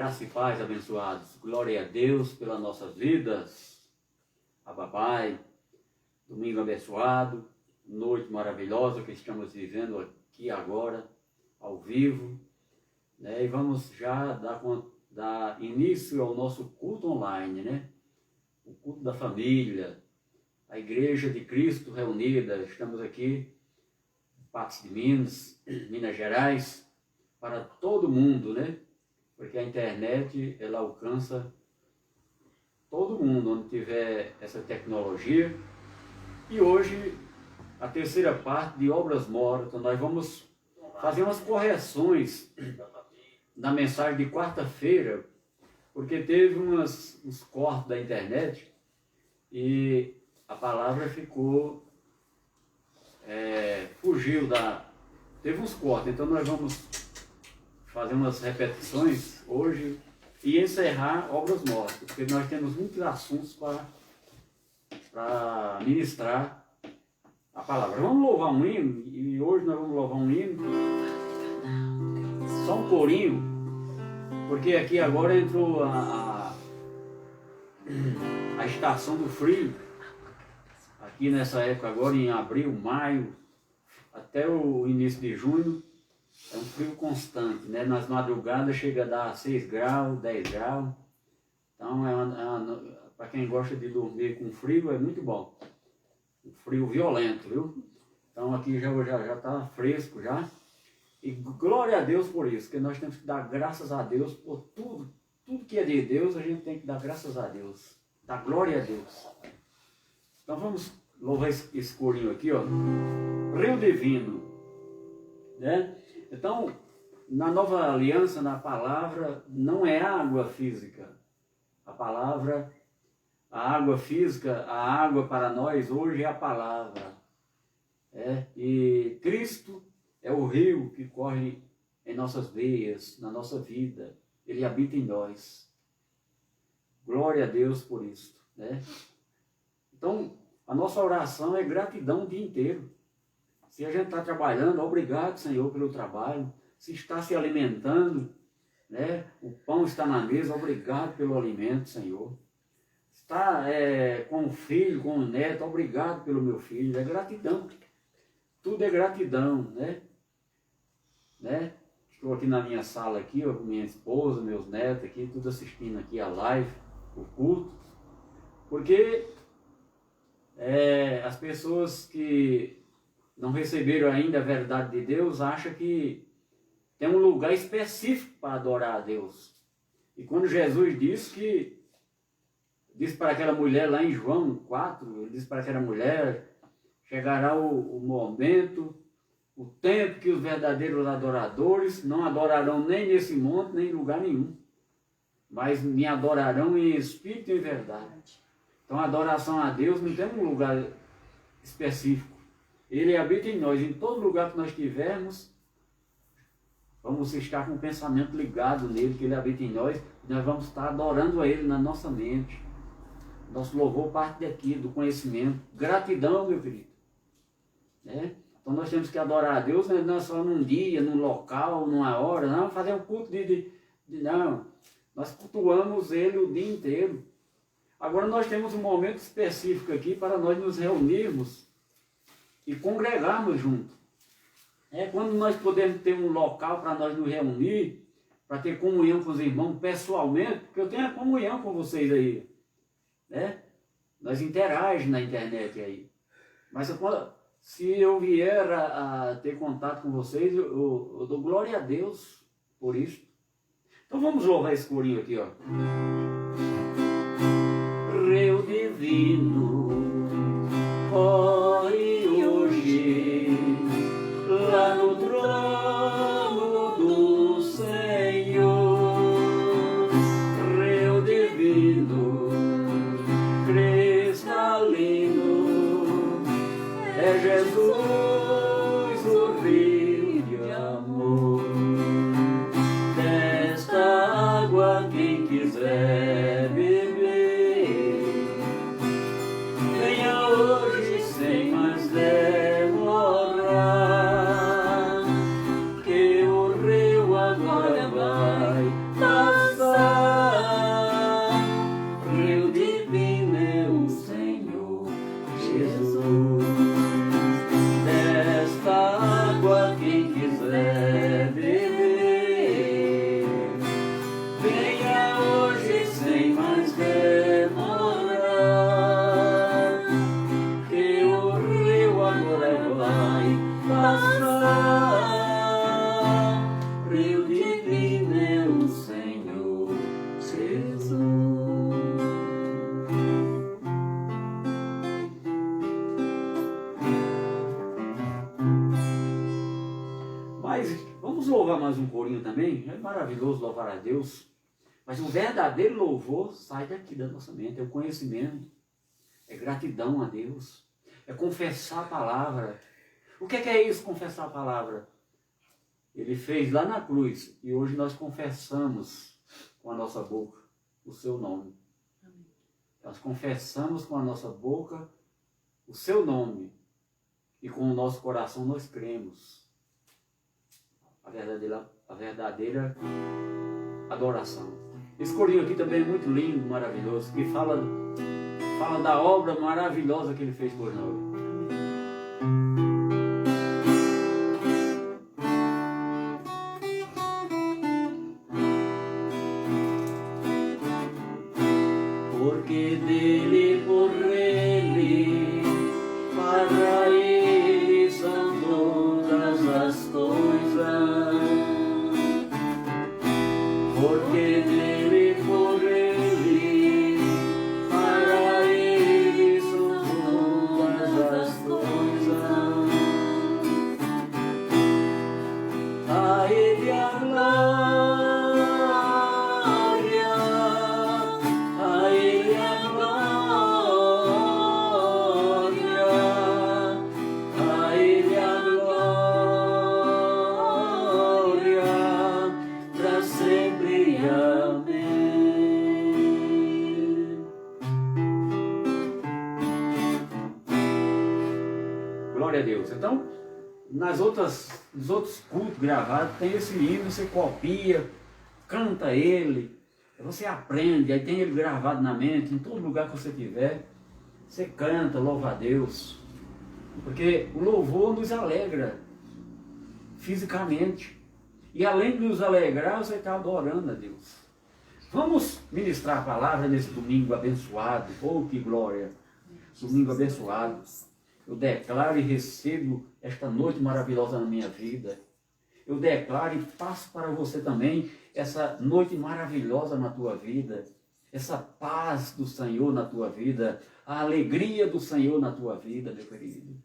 Graça e paz, abençoados. Glória a Deus pelas nossas vidas. Abba Pai, domingo abençoado, noite maravilhosa que estamos vivendo aqui agora, ao vivo, né? E vamos já dar início ao nosso culto online, né? O culto da família, a Igreja de Cristo reunida. Estamos aqui, Patos de Minas, Minas Gerais, para todo mundo, né? Porque a internet, ela alcança todo mundo, onde tiver essa tecnologia. E hoje, a terceira parte de Obras Mortas, nós vamos fazer umas correções na mensagem de quarta-feira, porque teve uns cortes da internet e a palavra ficou, fugiu da... Teve uns cortes, então nós vamos fazer umas repetições hoje e encerrar Obras Mortas, porque nós temos muitos assuntos para ministrar a palavra. Vamos louvar um hino, e hoje nós vamos louvar um hino, só um corinho, porque aqui agora entrou a estação do frio, aqui nessa época agora, em abril, maio, até o início de junho, é um frio constante, né? Nas madrugadas chega a dar 6 graus, 10 graus. Então, para quem gosta de dormir com frio, é muito bom. Um frio violento, viu? Então, aqui já está fresco já. E glória a Deus por isso, porque nós temos que dar graças a Deus por tudo. Tudo que é de Deus, a gente tem que dar graças a Deus. Dar glória a Deus. Então, vamos louvar esse corinho aqui, ó. Rio Divino, né? Então, na nova aliança, na palavra, não é água física. A palavra, a água física, a água para nós hoje é a palavra. E Cristo é o rio que corre em nossas veias, na nossa vida. Ele habita em nós. Glória a Deus por isso, né? Então, a nossa oração é gratidão o dia inteiro. Se a gente está trabalhando, obrigado, Senhor, pelo trabalho. Se está se alimentando, né? O pão está na mesa, obrigado pelo alimento, Senhor. Está com o filho, com o neto, obrigado pelo meu filho. É gratidão. Tudo é gratidão, né? Estou aqui na minha sala aqui, ó, com minha esposa, meus netos aqui, tudo assistindo aqui a live, o culto. Porque as pessoas que não receberam ainda a verdade de Deus, acha que tem um lugar específico para adorar a Deus. E quando Jesus disse para aquela mulher lá em João 4, ele disse para aquela mulher, chegará o momento, o tempo que os verdadeiros adoradores não adorarão nem nesse monte, nem em lugar nenhum, mas me adorarão em espírito e em verdade. Então a adoração a Deus não tem um lugar específico. Ele habita em nós, em todo lugar que nós estivermos, vamos estar com o pensamento ligado nele, que ele habita em nós, e nós vamos estar adorando a ele na nossa mente. Nosso louvor parte daqui, do conhecimento. Gratidão, meu querido. Né? Então nós temos que adorar a Deus, não é só num dia, num local, numa hora, não, fazer um culto não. Nós cultuamos ele o dia inteiro. Agora nós temos um momento específico aqui para nós nos reunirmos e congregarmos juntos. Quando nós podemos ter um local para nós nos reunir, para ter comunhão com os irmãos pessoalmente, porque eu tenho a comunhão com vocês aí, né? Nós interagimos na internet aí. Mas se eu vier a ter contato com vocês, eu dou glória a Deus por isso. Então vamos louvar esse corinho aqui, ó. Rio divino, corre hoje lá no trono do Senhor. Rio divino, cristalino, é Jesus o rio de amor. Desta água quem quiser beber, passar, rio de meu Senhor Jesus. Mas vamos louvar mais um corinho também. É maravilhoso louvar a Deus. Mas o verdadeiro louvor sai daqui da nossa mente. É o conhecimento. É gratidão a Deus. É confessar a palavra. O que é isso, confessar a palavra? Ele fez lá na cruz. E hoje nós confessamos com a nossa boca o seu nome. Nós confessamos com a nossa boca o seu nome. E com o nosso coração nós cremos. A verdadeira adoração. Esse corinho aqui também é muito lindo, maravilhoso, que fala da obra maravilhosa que ele fez por nós. Porque dele, por ele, para ele são todas as coisas. Porque dele, por ele, para ele são todas as coisas. A ele a glória, a ele a glória, a ele a glória, para sempre. Amém. Glória a Deus. Então, nos outros cultos gravados, tem esse hino, você copia, canta ele, você aprende, aí tem ele gravado na mente, em todo lugar que você tiver, você canta, louva a Deus. Porque o louvor nos alegra fisicamente. E além de nos alegrar, você está adorando a Deus. Vamos ministrar a palavra nesse domingo abençoado. Oh, que glória! Domingo abençoado. Eu declaro e recebo esta noite maravilhosa na minha vida. Eu declaro e passo para você também essa noite maravilhosa na tua vida. Essa paz do Senhor na tua vida. A alegria do Senhor na tua vida, meu querido.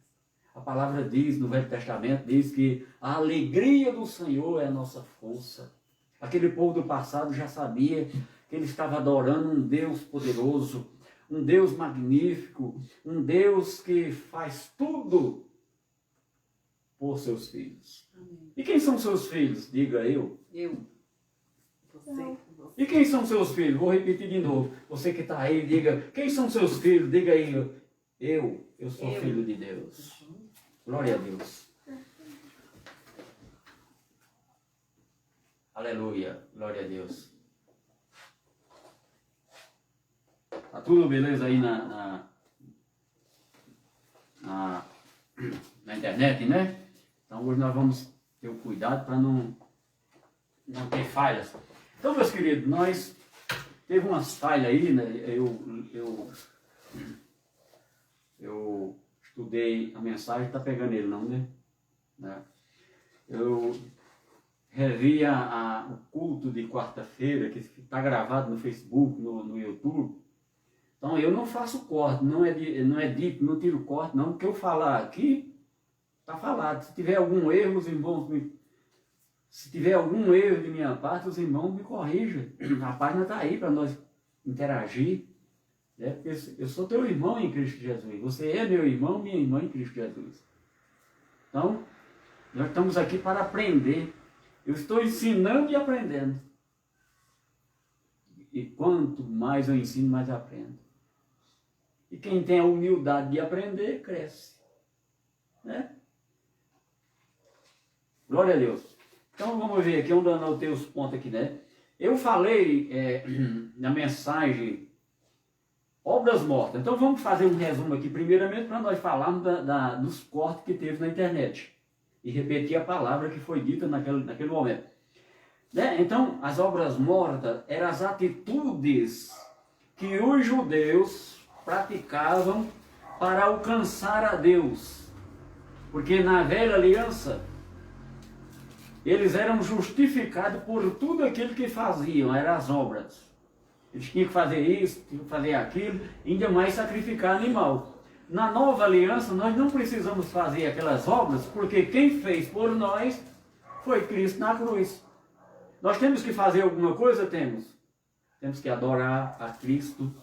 A palavra diz, no Velho Testamento, diz que a alegria do Senhor é a nossa força. Aquele povo do passado já sabia que ele estava adorando um Deus poderoso, um Deus magnífico, um Deus que faz tudo por seus filhos. Amém. E quem são seus filhos? Diga eu. Eu. Você. E quem são seus filhos? Vou repetir de novo. Você que está aí, diga, quem são seus filhos? Diga aí, eu sou filho de Deus. Glória a Deus. Aleluia. Glória a Deus. Tá tudo beleza aí na internet, né? Então hoje nós vamos ter o cuidado para não ter falhas. Então, meus queridos, nós teve umas falhas aí, né? Eu estudei a mensagem, está pegando ele não, né? Eu revi o culto de quarta-feira, que está gravado no Facebook, no YouTube. Então eu não faço corte, não edito, não tiro corte, não. O que eu falar aqui, está falado. Se tiver algum erro, os irmãos se tiver algum erro de minha parte, os irmãos me corrijam. A página está aí para nós interagir. Né? Porque eu sou teu irmão em Cristo Jesus. Você é meu irmão, minha irmã em Cristo Jesus. Então, nós estamos aqui para aprender. Eu estou ensinando e aprendendo. E quanto mais eu ensino, mais eu aprendo. E quem tem a humildade de aprender, cresce. Né? Glória a Deus. Então vamos ver aqui onde eu anotei os pontos aqui, né? Eu falei na mensagem obras mortas. Então vamos fazer um resumo aqui, primeiramente, para nós falarmos dos cortes que teve na internet. E repetir a palavra que foi dita naquele momento. Né? Então, as obras mortas eram as atitudes que os judeus praticavam para alcançar a Deus. Porque na velha aliança, eles eram justificados por tudo aquilo que faziam, eram as obras. Eles tinham que fazer isso, tinham que fazer aquilo, ainda mais sacrificar animal. Na nova aliança, nós não precisamos fazer aquelas obras, porque quem fez por nós foi Cristo na cruz. Nós temos que fazer alguma coisa? Temos. Temos que adorar a Cristo,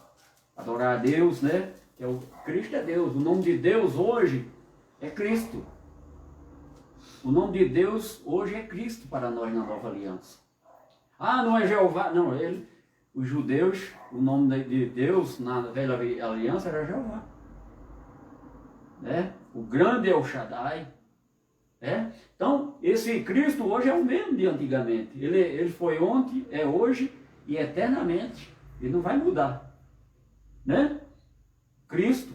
adorar a Deus, né? Cristo é Deus. O nome de Deus hoje é Cristo. O nome de Deus hoje é Cristo para nós na nova aliança. Ah, não é Jeová. Não, os judeus, o nome de Deus na velha aliança era Jeová. Né? O grande El Shaddai. Né? Então, esse Cristo hoje é o mesmo de antigamente. Ele foi ontem, é hoje e eternamente. Ele não vai mudar. Né? Cristo.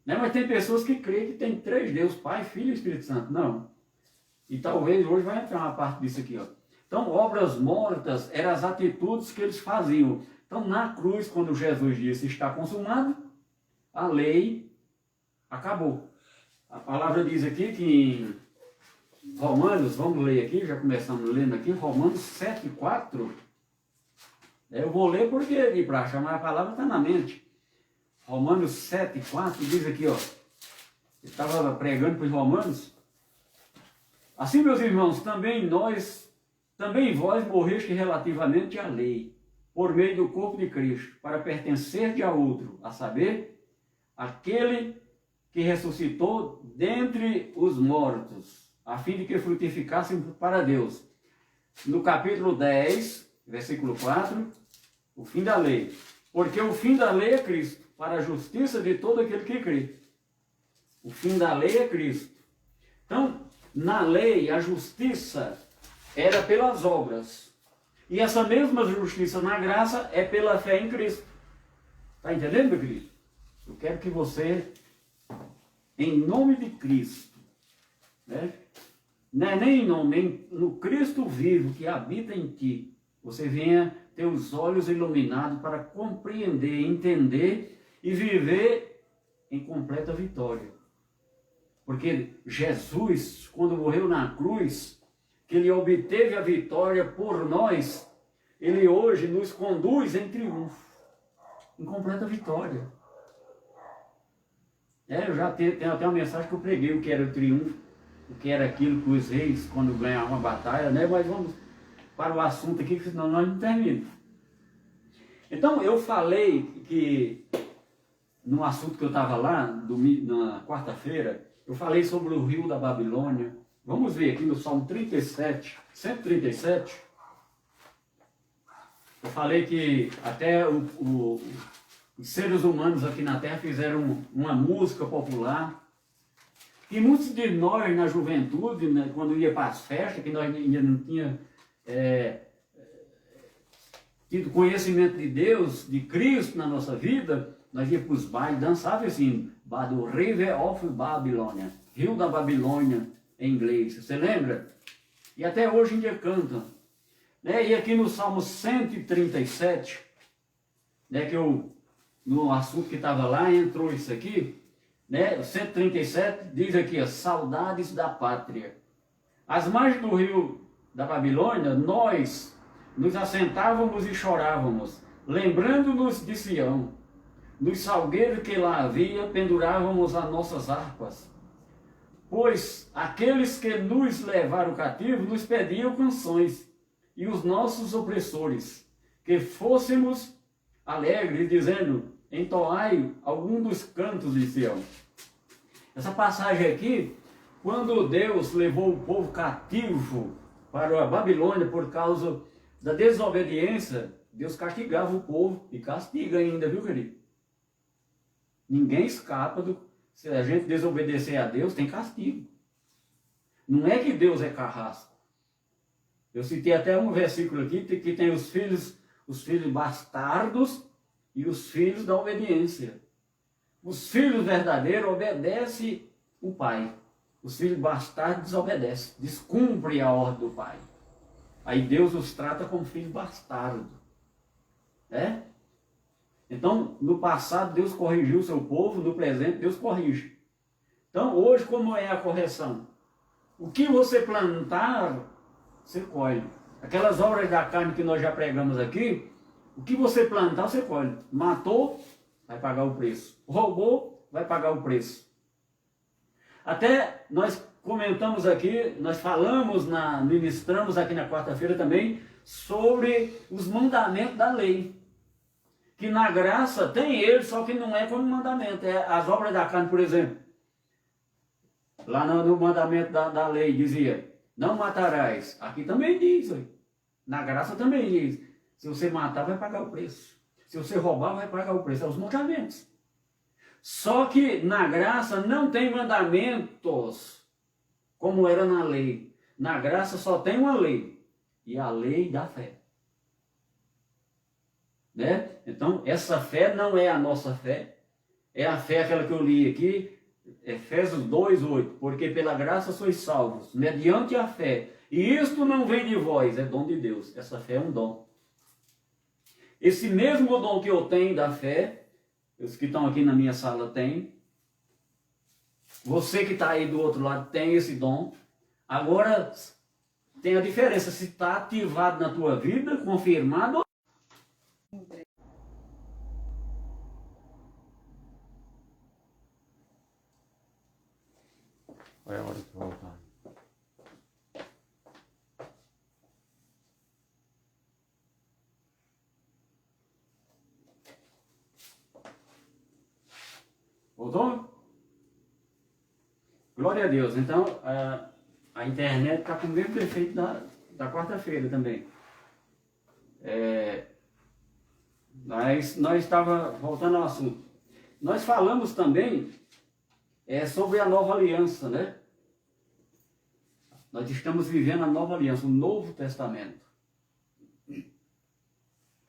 Né? Mas tem pessoas que creem que tem 3 deuses, Pai, Filho e Espírito Santo. Não. E talvez hoje vai entrar uma parte disso aqui. Ó. Então, obras mortas eram as atitudes que eles faziam. Então, na cruz, quando Jesus disse está consumado, a lei acabou. A palavra diz aqui que em Romanos, vamos ler aqui, já começamos lendo aqui, Romanos 7,4. Eu vou ler porque de praxe, mas a palavra está na mente. Romanos 7,4 diz aqui, ó. Eu estava pregando para os Romanos. Assim, meus irmãos, também vós morreste relativamente à lei, por meio do corpo de Cristo, para pertencer a outro, a saber, aquele que ressuscitou dentre os mortos, a fim de que frutificassem para Deus. No capítulo 10, versículo 4, o fim da lei. Porque o fim da lei é Cristo, para a justiça de todo aquele que crê. O fim da lei é Cristo. Então, na lei, a justiça era pelas obras. E essa mesma justiça na graça é pela fé em Cristo. Está entendendo, meu querido? Eu quero que você, em nome de Cristo, né? Não é nem em nome, no Cristo vivo que habita em ti, você venha ter os olhos iluminados para compreender, entender e viver em completa vitória. Porque Jesus, quando morreu na cruz, que ele obteve a vitória por nós, ele hoje nos conduz em triunfo, em completa vitória. Eu já tenho até uma mensagem que eu preguei, o que era o triunfo, o que era aquilo que os reis, quando ganhavam uma batalha, né? Mas vamos para o assunto aqui, que senão nós não terminamos. Então, eu falei que, no assunto que eu estava lá, na quarta-feira, eu falei sobre o rio da Babilônia. Vamos ver aqui no Salmo 37, 137. Eu falei que até os seres humanos aqui na Terra fizeram uma música popular. E muitos de nós, na juventude, né, quando ia para as festas, que nós ainda não tínhamos tido conhecimento de Deus, de Cristo na nossa vida, nós íamos para os bailes, dançava assim, do River of Babylonia, Rio da Babilônia, em inglês, você lembra? E até hoje em dia cantam. Né? E aqui no Salmo 137, né, que no assunto que estava lá, entrou isso aqui, né? 137 diz aqui, ó, saudades da pátria. Às margens do rio da Babilônia, nós nos assentávamos e chorávamos, lembrando-nos de Sião. Nos salgueiros que lá havia, pendurávamos as nossas harpas. Pois aqueles que nos levaram cativo nos pediam canções, e os nossos opressores, que fôssemos alegres, dizendo, entoai algum dos cantos de Sião. Essa passagem aqui, quando Deus levou o povo cativo para a Babilônia por causa da desobediência, Deus castigava o povo e castiga ainda, viu, querido? Ninguém escapa se a gente desobedecer a Deus, tem castigo. Não é que Deus é carrasco. Eu citei até um versículo aqui que tem os filhos bastardos e os filhos da obediência. Os filhos verdadeiros obedecem o pai. Os filhos bastardos desobedecem, descumprem a ordem do pai. Aí Deus os trata como filho bastardo. Né? Então, no passado Deus corrigiu o seu povo, no presente Deus corrige. Então, hoje, como é a correção? O que você plantar, você colhe. Aquelas obras da carne que nós já pregamos aqui, o que você plantar, você colhe. Matou, vai pagar o preço. Roubou, vai pagar o preço. Até nós comentamos aqui, nós falamos, ministramos aqui na quarta-feira também, sobre os mandamentos da lei. Que na graça tem ele, só que não é como mandamento. É as obras da carne, por exemplo. Lá no mandamento da lei dizia, não matarás. Aqui também diz, na graça também diz. Se você matar, vai pagar o preço. Se você roubar, vai pagar o preço. É os mandamentos. Só que na graça não tem mandamentos como era na lei. Na graça só tem uma lei. E a lei da fé. Né? Então, essa fé não é a nossa fé. É a fé aquela que eu li aqui. Efésios 2:8, porque pela graça sois salvos, mediante a fé, e isto não vem de vós, é dom de Deus. Essa fé é um dom. Esse mesmo dom que eu tenho da fé, os que estão aqui na minha sala têm, você que está aí do outro lado tem esse dom. Agora, tem a diferença se está ativado na tua vida, confirmado. É a hora de voltar. Voltou? Glória a Deus. Então, a internet está com o mesmo defeito da quarta-feira também. Nós estávamos voltando ao assunto. Nós falamos também sobre a nova aliança, né? Nós estamos vivendo a nova aliança, o Novo Testamento.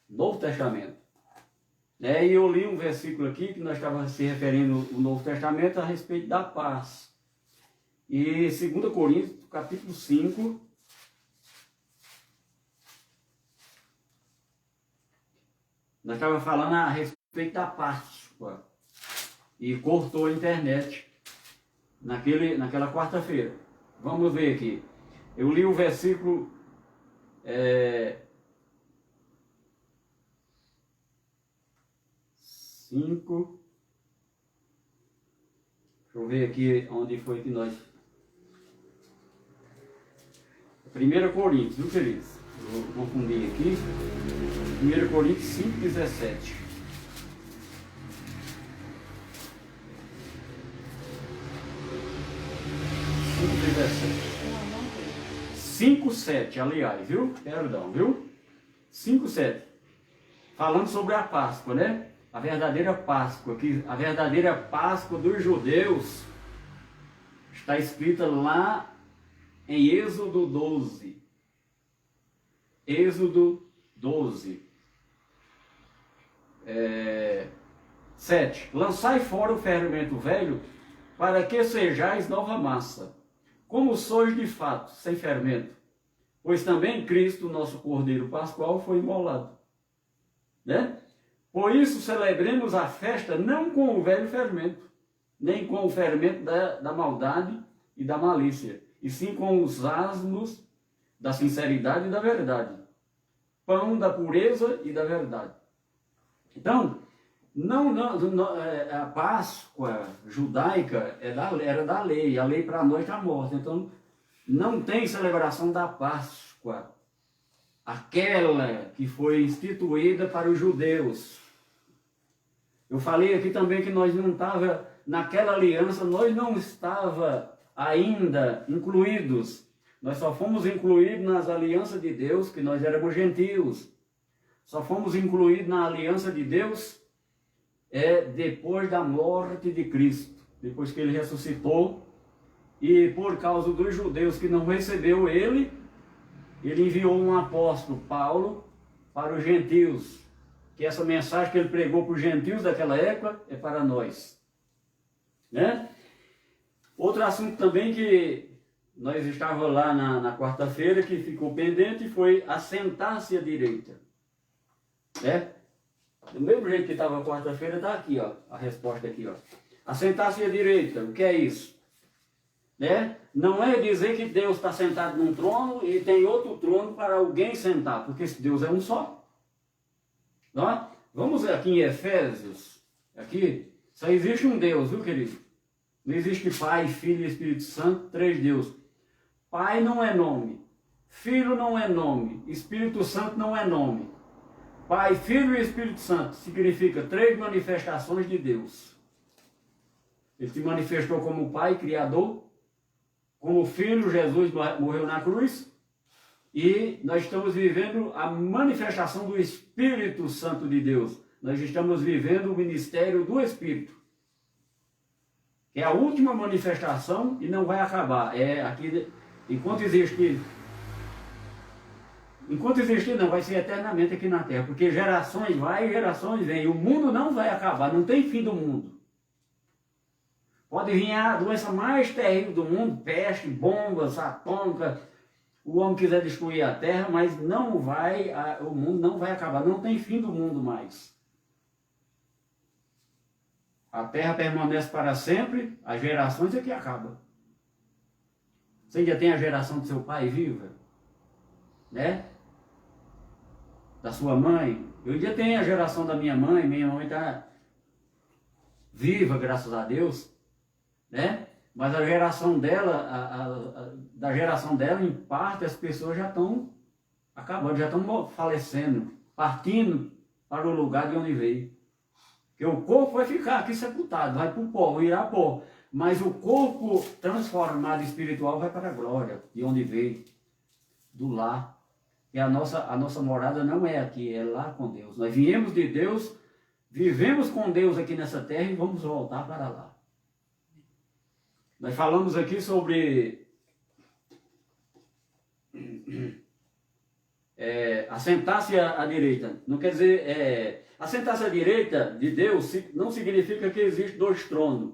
Novo Testamento. E eu li um versículo aqui que nós estávamos se referindo ao Novo Testamento a respeito da paz. E 2 Coríntios, capítulo 5. Nós estávamos falando a respeito da Páscoa. E cortou a internet naquela quarta-feira. Vamos ver aqui. Eu li o versículo 5. Deixa eu ver aqui onde foi que nós... 1 Coríntios, viu, queridos? Eu vou confundir aqui. 1 Coríntios 5:17. 5:7, aliás, viu? Perdão, viu? 5:7. Falando sobre a Páscoa, né? A verdadeira Páscoa, a verdadeira Páscoa dos judeus está escrita lá em Êxodo 12. Êxodo 12. 7. Lançai fora o fermento velho, para que sejais nova massa, como sois de fato, sem fermento, pois também Cristo, nosso Cordeiro Pascual, foi imolado. Né? Por isso celebremos a festa não com o velho fermento, nem com o fermento da maldade e da malícia, e sim com os asmos da sinceridade e da verdade, pão da pureza e da verdade. Então, a Páscoa judaica era da lei, a lei para nós está morta. Então, não tem celebração da Páscoa, aquela que foi instituída para os judeus. Eu falei aqui também que nós não estávamos, naquela aliança, nós não estávamos ainda incluídos. Nós só fomos incluídos nas alianças de Deus, que nós éramos gentios. Só fomos incluídos na aliança de Deus depois da morte de Cristo, depois que ele ressuscitou, e por causa dos judeus que não recebeu ele enviou um apóstolo, Paulo, para os gentios, que essa mensagem que ele pregou para os gentios daquela época é para nós. Né? Outro assunto também que nós estávamos lá na quarta-feira, que ficou pendente, foi assentar-se à direita. Né? Do mesmo jeito que estava quarta-feira, está aqui, ó, a resposta aqui, ó. Assentar-se à direita, o que é isso? né? Não é dizer que Deus está sentado num trono e tem outro trono para alguém sentar, porque esse Deus é um só. Tá? Vamos aqui em Efésios, aqui, só existe um Deus, viu, querido? Não existe Pai, Filho e Espírito Santo, três deuses. Pai não é nome, Filho não é nome, Espírito Santo não é nome. Pai, Filho e Espírito Santo significa três manifestações de Deus. Ele se manifestou como Pai, Criador, como Filho, Jesus morreu na cruz, e nós estamos vivendo a manifestação do Espírito Santo de Deus. Nós estamos vivendo o ministério do Espírito, que é a última manifestação e não vai acabar. É aqui, enquanto existir não, vai ser eternamente aqui na Terra, porque gerações vai e gerações vêm. O mundo não vai acabar, não tem fim do mundo. Pode vir a doença mais terrível do mundo, peste, bombas atômicas, o homem quiser destruir a Terra, mas não vai, o mundo não vai acabar, não tem fim do mundo mais. A Terra permanece para sempre, as gerações é que acabam. Você ainda tem a geração do seu pai viva, né? Da sua mãe. Eu ainda tenho a geração da minha mãe está viva, graças a Deus, né? Mas a geração dela, da geração dela, em parte, as pessoas já estão acabando, já estão falecendo, partindo para o lugar de onde veio. Porque o corpo vai ficar aqui sepultado, vai para o pó, vai virar pó. Mas o corpo transformado espiritual vai para a glória, de onde veio, do lar. E a nossa morada não é aqui, é lá com Deus. Nós viemos de Deus, vivemos com Deus aqui nessa terra e vamos voltar para lá. Nós falamos aqui sobre assentar-se à direita. Não quer dizer, assentar-se à direita de Deus não significa que existe dois tronos.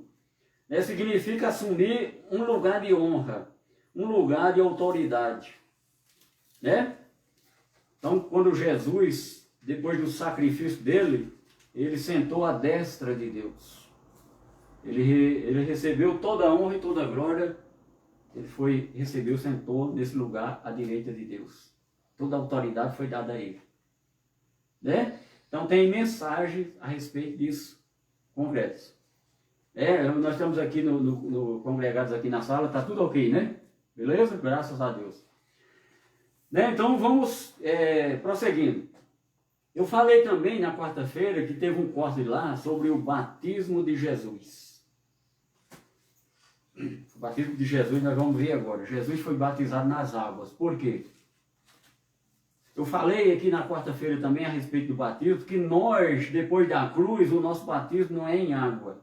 Né? Significa assumir um lugar de honra, um lugar de autoridade. Né? Então, quando Jesus, depois do sacrifício dele, ele sentou à destra de Deus. Ele recebeu toda a honra e toda a glória. Ele recebeu, sentou nesse lugar à direita de Deus. Toda a autoridade foi dada a ele. Né? Então tem mensagens a respeito disso, concretos. Nós estamos aqui congregados aqui na sala, está tudo ok, né? Beleza? Graças a Deus. Né? Então vamos prosseguindo. Eu falei também na quarta-feira que teve um corte lá sobre o batismo de Jesus. O batismo de Jesus nós vamos ver agora. Jesus foi batizado nas águas. Por quê? Eu falei aqui na quarta-feira também a respeito do batismo, que nós, depois da cruz, o nosso batismo não é em água.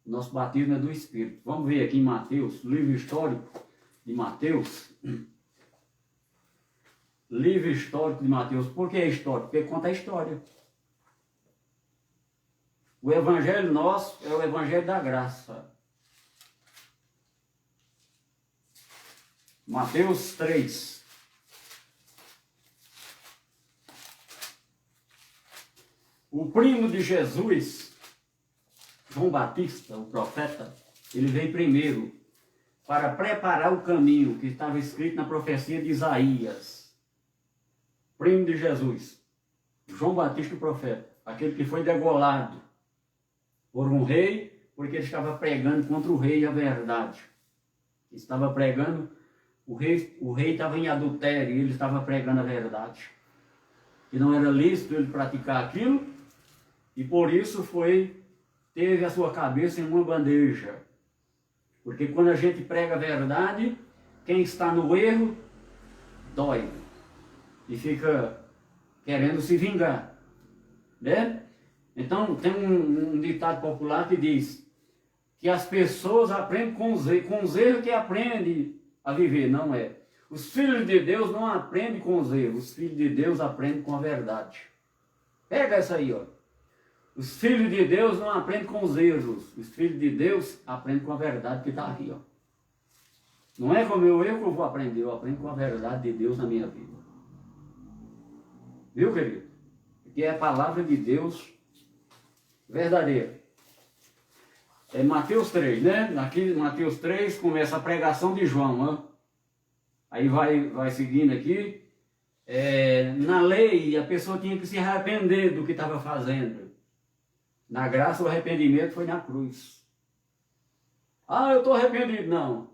O nosso batismo é do Espírito. Vamos ver aqui em Mateus, livro histórico de Mateus. Livro histórico de Mateus. Por que é histórico? Porque conta a história. O evangelho nosso é o evangelho da graça. Mateus 3. O primo de Jesus, João Batista, o profeta, ele veio primeiro para preparar o caminho que estava escrito na profecia de Isaías. Primo de Jesus, João Batista, o profeta, aquele que foi degolado por um rei, porque ele estava pregando contra o rei a verdade. Estava pregando, o rei estava em adultério e ele estava pregando a verdade. E não era lícito ele praticar aquilo, e por isso teve a sua cabeça em uma bandeja. Porque quando a gente prega a verdade, quem está no erro, dói. E fica querendo se vingar. Né? Então, tem um ditado popular que diz que as pessoas aprendem com os erros que aprendem a viver. Não é. Os filhos de Deus não aprendem com os erros. Os filhos de Deus aprendem com a verdade. Pega essa aí, ó. Os filhos de Deus não aprendem com os erros. Os filhos de Deus aprendem com a verdade que está aqui, ó. Não é com o meu erro que eu vou aprender. Eu aprendo com a verdade de Deus na minha vida. Viu, querido? Que é a palavra de Deus verdadeira. É Mateus 3, né? Aqui Mateus 3 começa a pregação de João, né? Aí vai seguindo aqui. Na lei, a pessoa tinha que se arrepender do que estava fazendo. Na graça, o arrependimento foi na cruz. Ah, eu estou arrependido. Não.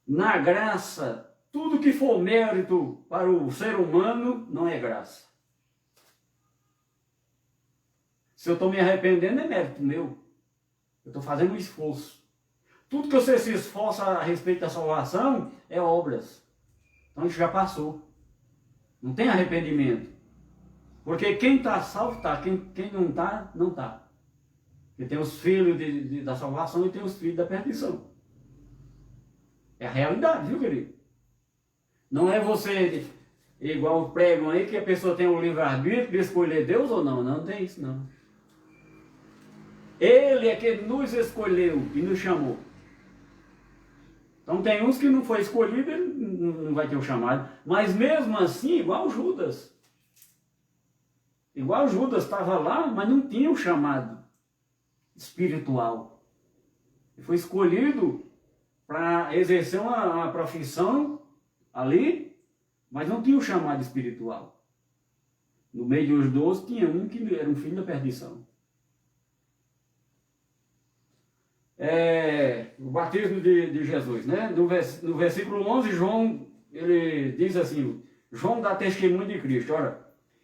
Na graça, tudo que for mérito para o ser humano não é graça. Se eu estou me arrependendo, é mérito meu. Eu estou fazendo um esforço. Tudo que você se esforça a respeito da salvação é obras. Então isso já passou. Não tem arrependimento. Porque quem está salvo está, quem não está, não está. Porque tem os filhos da salvação e tem os filhos da perdição. É a realidade, viu, querido? Não é você, igual pregam aí, que a pessoa tem o livre-arbítrio de escolher Deus ou não. Não tem isso, não. Ele é que nos escolheu e nos chamou. Então tem uns que não foi escolhido, ele não vai ter o chamado. Mas mesmo assim, igual Judas. Igual Judas estava lá, mas não tinha o chamado espiritual. Ele foi escolhido para exercer uma profissão ali, mas não tinha o chamado espiritual. No meio dos 12 tinha um que era um filho da perdição. O batismo de Jesus, né? No versículo 11, João, ele diz assim, João dá testemunho de Cristo. Olha,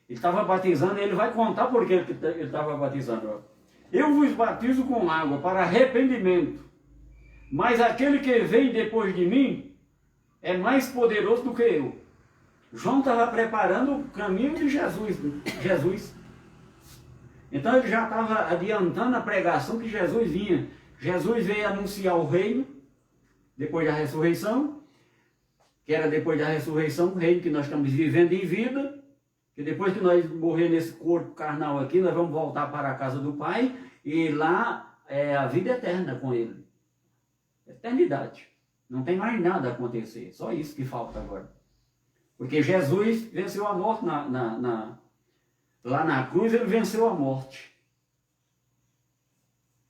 ele estava batizando, ele vai contar por que ele estava batizando. Olha. Eu vos batizo com água para arrependimento, mas aquele que vem depois de mim é mais poderoso do que eu. João estava preparando o caminho de Jesus. Então ele já estava adiantando a pregação que Jesus vinha. Jesus veio anunciar o reino, depois da ressurreição, que era depois da ressurreição, o reino que nós estamos vivendo em vida, que depois que nós morrer nesse corpo carnal aqui, nós vamos voltar para a casa do Pai, e lá é a vida eterna com Ele. Eternidade. Não tem mais nada a acontecer, só isso que falta agora. Porque Jesus venceu a morte lá na cruz, Ele venceu a morte.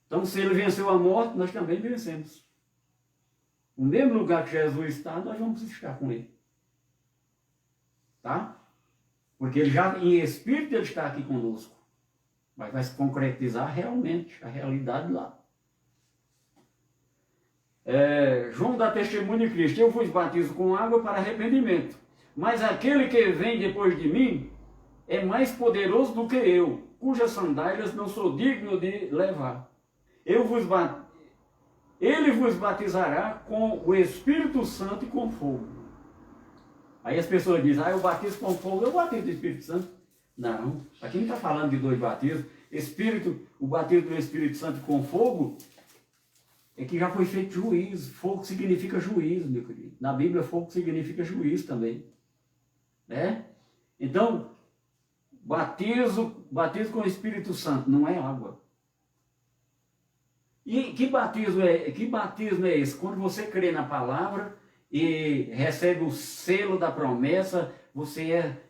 Então, se Ele venceu a morte, nós também vencemos. No mesmo lugar que Jesus está, nós vamos estar com Ele. Tá? Porque Ele já, em espírito, Ele está aqui conosco. Mas vai se concretizar realmente a realidade lá. João dá testemunho de Cristo. Eu vos batizo com água para arrependimento. Mas aquele que vem depois de mim é mais poderoso do que eu, cujas sandálias não sou digno de levar. Ele vos batizará com o Espírito Santo e com fogo. Aí as pessoas dizem, eu batizo com fogo, eu batizo do Espírito Santo. Não, aqui não está falando de dois batismos. O batismo do Espírito Santo com fogo é que já foi feito juízo. Fogo significa juízo, meu querido. Na Bíblia, fogo significa juízo também. Né? Então, batismo com o Espírito Santo, não é água. E que batismo é esse? Quando você crê na palavra e recebe o selo da promessa, você é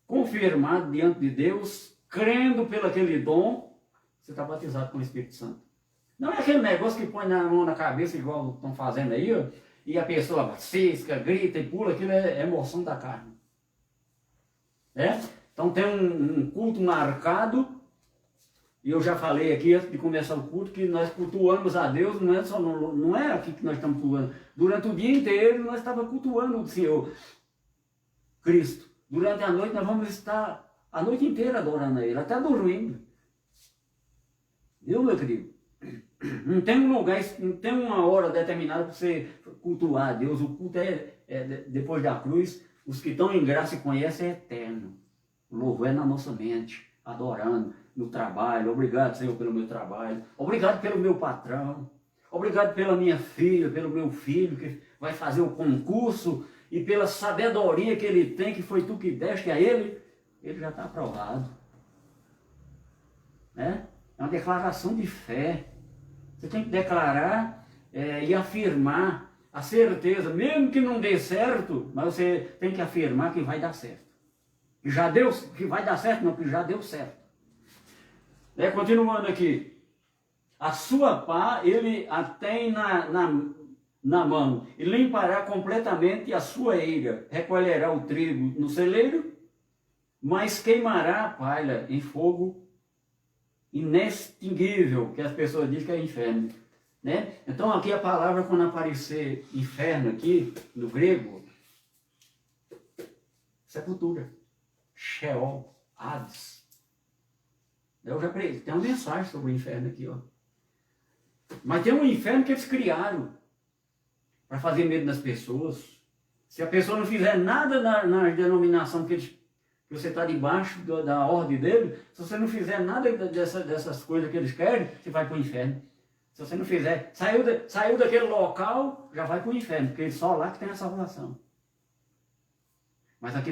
confirmado diante de Deus, crendo pelo aquele dom, você está batizado com o Espírito Santo. Não é aquele negócio que põe na mão na cabeça, igual estão fazendo aí, ó, e a pessoa cisca, grita e pula, aquilo é emoção da carne. Então tem um culto marcado. E eu já falei aqui, antes de começar o culto, que nós cultuamos a Deus, não é aqui que nós estamos cultuando. Durante o dia inteiro, nós estávamos cultuando o Senhor Cristo. Durante a noite, nós vamos estar a noite inteira adorando a Ele, até dormindo. Viu, meu querido? Não tem um lugar, não tem uma hora determinada para você cultuar a Deus. O culto depois da cruz, os que estão em graça e conhecem é eterno. O louvor é na nossa mente, adorando. No trabalho, obrigado, Senhor, pelo meu trabalho, obrigado pelo meu patrão, obrigado pela minha filha, pelo meu filho que vai fazer o concurso e pela sabedoria que ele tem, que foi tu que deste a ele, ele já está aprovado. Né? É uma declaração de fé. Você tem que declarar e afirmar a certeza, mesmo que não dê certo, mas você tem que afirmar que vai dar certo. Que já deu, que vai dar certo, não, que já deu certo. Continuando aqui. A sua pá ele a tem na mão, e limpará completamente a sua eira, recolherá o trigo no celeiro, mas queimará a palha em fogo inextinguível, que as pessoas dizem que é inferno. Né? Então aqui a palavra, quando aparecer inferno aqui, no grego, sepultura, Sheol, Hades. Eu já tem uma mensagem sobre o inferno aqui, ó. Mas tem um inferno que eles criaram para fazer medo nas pessoas. Se a pessoa não fizer nada na denominação que você está debaixo da ordem dele, se você não fizer nada dessas coisas que eles querem, você vai para o inferno. Se você não fizer, saiu daquele local, já vai para o inferno, porque é só lá que tem a salvação. Mas aqui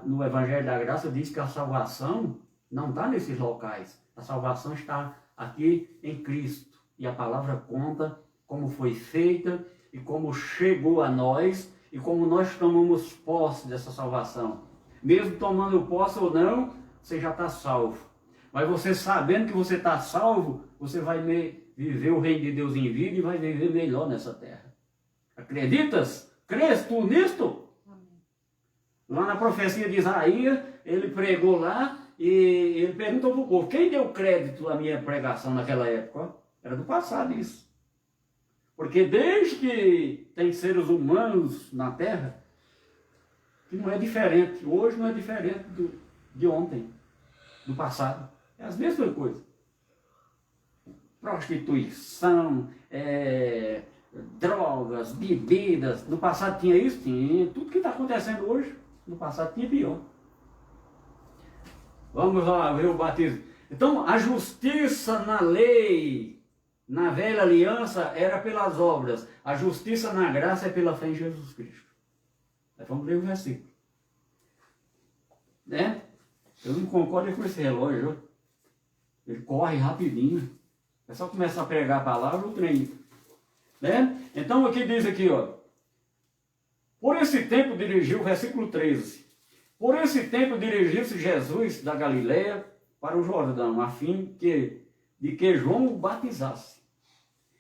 no Evangelho da Graça diz que a salvação não está nesses locais. A salvação está aqui em Cristo. E a palavra conta como foi feita e como chegou a nós e como nós tomamos posse dessa salvação. Mesmo tomando posse ou não, você já está salvo. Mas você sabendo que você está salvo, você vai viver o reino de Deus em vida e vai viver melhor nessa terra. Acreditas? Crês tu nisto? Lá na profecia de Isaías, ele pregou lá e ele perguntou para o povo, quem deu crédito à minha pregação naquela época? Era do passado isso. Porque desde que tem seres humanos na terra, que não é diferente. Hoje não é diferente de ontem, do passado. É as mesmas coisas. Prostituição, drogas, bebidas. No passado tinha isso? Tinha. Tudo que está acontecendo hoje, no passado tinha pior. Vamos lá ver o batismo. Então, a justiça na lei, na velha aliança, era pelas obras. A justiça na graça é pela fé em Jesus Cristo. Vamos ler o versículo. Né? Eu não concordo com esse relógio. Ele corre rapidinho. É só começar a pregar a palavra, o trem. Né? Então aqui diz aqui, ó. Por esse tempo dirigiu, versículo 13. Por esse tempo dirigiu-se Jesus da Galileia para o Jordão, a fim de que João o batizasse.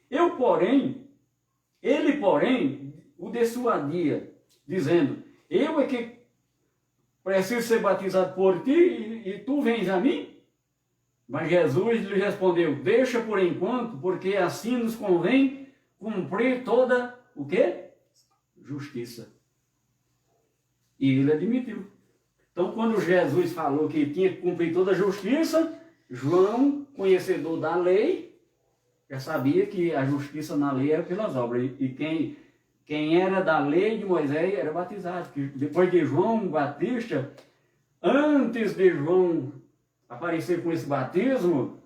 Ele, porém, o dissuadia, dizendo, eu é que preciso ser batizado por ti e tu vens a mim? Mas Jesus lhe respondeu, deixa por enquanto, porque assim nos convém cumprir toda, o quê? Justiça. E ele admitiu. Então, quando Jesus falou que tinha que cumprir toda a justiça, João, conhecedor da lei, já sabia que a justiça na lei era pelas obras. E quem era da lei de Moisés era batizado. Depois de João Batista, antes de João aparecer com esse batismo,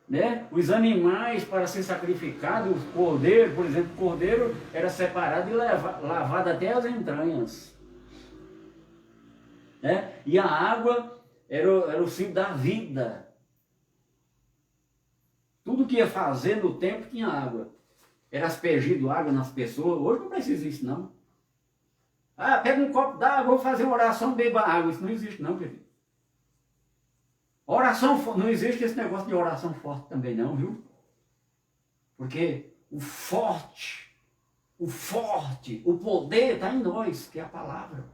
né, os animais para ser sacrificados, o cordeiro, por exemplo, o cordeiro era separado e lavado até as entranhas. Né? E a água era o símbolo da vida. Tudo que ia fazer no tempo tinha água. Era aspergido água nas pessoas. Hoje não precisa disso, não. Ah, pega um copo d'água, vou fazer uma oração, beba água. Isso não existe, não, querido. Oração, não existe esse negócio de oração forte também, não, viu? Porque o forte, o poder está em nós, que é a palavra.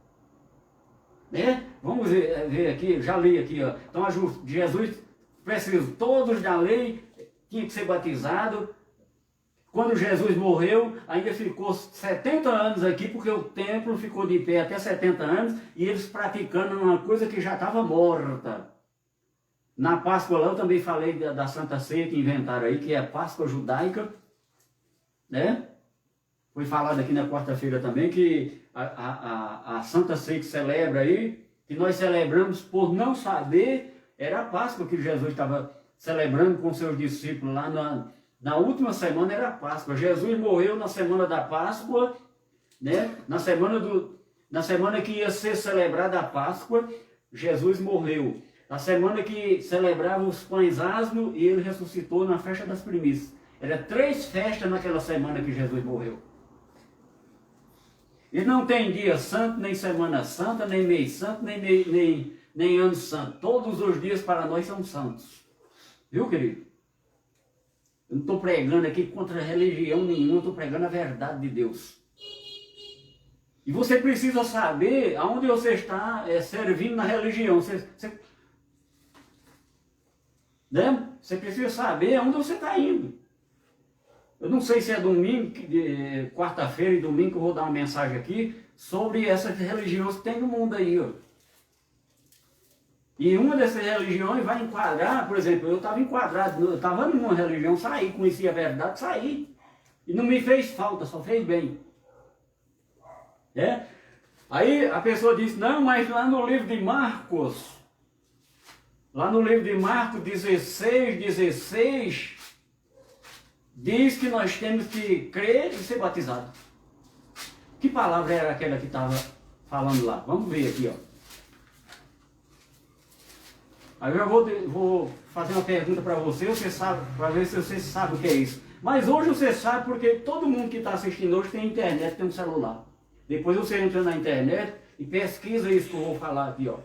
Né? Vamos ver aqui, já li aqui, ó. Então Jesus precisa, todos da lei tinham que ser batizados. Quando Jesus morreu, ainda ficou 70 anos aqui, porque o templo ficou de pé até 70 anos, e eles praticando uma coisa que já estava morta. Na Páscoa lá eu também falei da Santa Ceia que inventaram aí, que é a Páscoa judaica, né? Foi falado aqui na quarta-feira também que a Santa Ceia que celebra aí, que nós celebramos por não saber, era a Páscoa que Jesus estava celebrando com seus discípulos lá na última semana era a Páscoa. Jesus morreu na semana da Páscoa, né? Na semana que ia ser celebrada a Páscoa, Jesus morreu. Na semana que celebrava os pães asmos e ele ressuscitou na festa das primícias. Era 3 festas naquela semana que Jesus morreu. E não tem dia santo, nem semana santa, nem mês santo, nem ano santo. Todos os dias para nós são santos. Viu, querido? Eu não estou pregando aqui contra religião nenhuma, eu estou pregando a verdade de Deus. E você precisa saber aonde você está servindo na religião. Né? Você precisa saber aonde você está indo. Eu não sei se é domingo, quarta-feira e domingo que eu vou dar uma mensagem aqui sobre essas religiões que tem no mundo aí. Ó. E uma dessas religiões vai enquadrar, por exemplo, eu estava enquadrado, eu estava numa religião, saí, conheci a verdade, saí. E não me fez falta, só fez bem. É? Aí a pessoa disse, não, mas lá no livro de Marcos, 16, diz que nós temos que crer e ser batizado. Que palavra era aquela que estava falando lá? Vamos ver aqui, ó. Aí eu vou fazer uma pergunta para você sabe, para ver se você sabe o que é isso. Mas hoje você sabe porque todo mundo que está assistindo hoje tem internet, tem um celular. Depois você entra na internet e pesquisa isso que eu vou falar aqui, ó.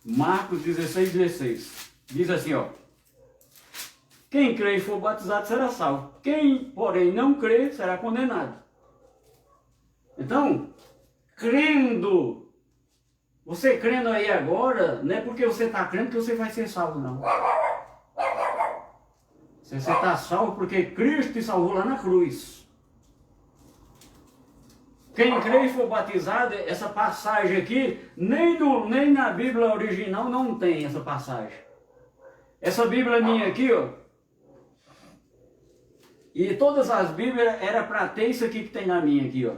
Marcos 16. Diz assim, ó. Quem crê e for batizado será salvo. Quem, porém, não crê será condenado. Então, crendo, você crendo aí agora, não é porque você está crendo que você vai ser salvo, não. Você está salvo porque Cristo te salvou lá na cruz. Quem crê e for batizado, essa passagem aqui, nem na Bíblia original não tem essa passagem. Essa Bíblia minha aqui, ó. E todas as Bíblias era para ter isso aqui que tem na minha aqui, ó.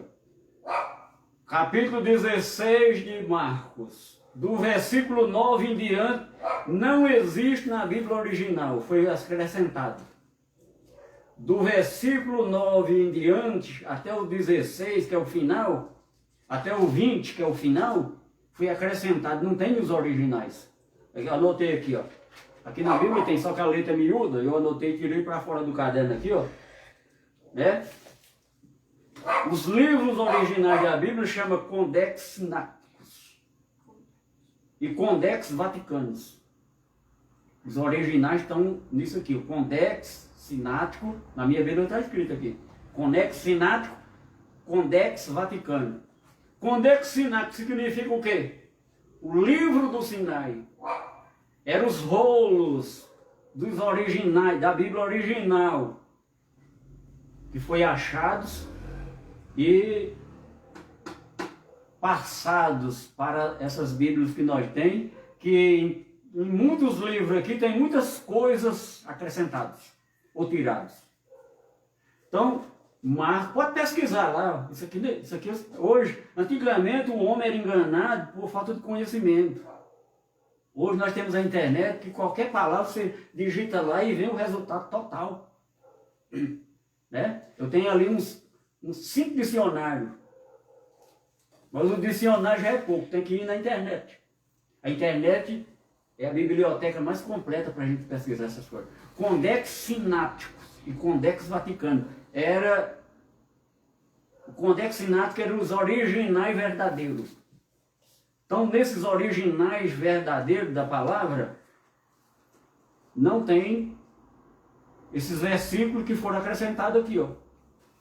Capítulo 16 de Marcos. Do versículo 9 em diante, não existe na Bíblia original, foi acrescentado. Do versículo 9 em diante, até o 16, que é o final, até o 20, que é o final, foi acrescentado, não tem nos originais. Eu anotei aqui, ó. Aqui na Bíblia tem só que a letra é miúda, eu anotei e tirei para fora do caderno aqui, ó. Né? Os livros originais da Bíblia chamam Codex Sinaiticus e Codex Vaticanus. Os originais estão nisso aqui, o Codex Sinático, na minha Bíblia está escrito aqui, Codex Sinático, Codex Vaticano. Codex Sinático significa o quê? O livro do Sinai. Eram os rolos dos originais, da Bíblia original, que foi achados e passados para essas Bíblias que nós temos, que em muitos livros aqui tem muitas coisas acrescentadas ou tiradas. Então, mas pode pesquisar lá, isso aqui hoje, antigamente o homem era enganado por falta de conhecimento. Hoje nós temos a internet, que qualquer palavra você digita lá e vê o resultado total. Né? Eu tenho ali uns 5 dicionários. Mas o dicionário já é pouco, tem que ir na internet. A internet é a biblioteca mais completa para a gente pesquisar essas coisas. Codex Sinático e Codex Vaticano. O Codex Sinático eram os originais verdadeiros. Então, nesses originais verdadeiros da palavra, não tem esses versículos que foram acrescentados aqui, ó.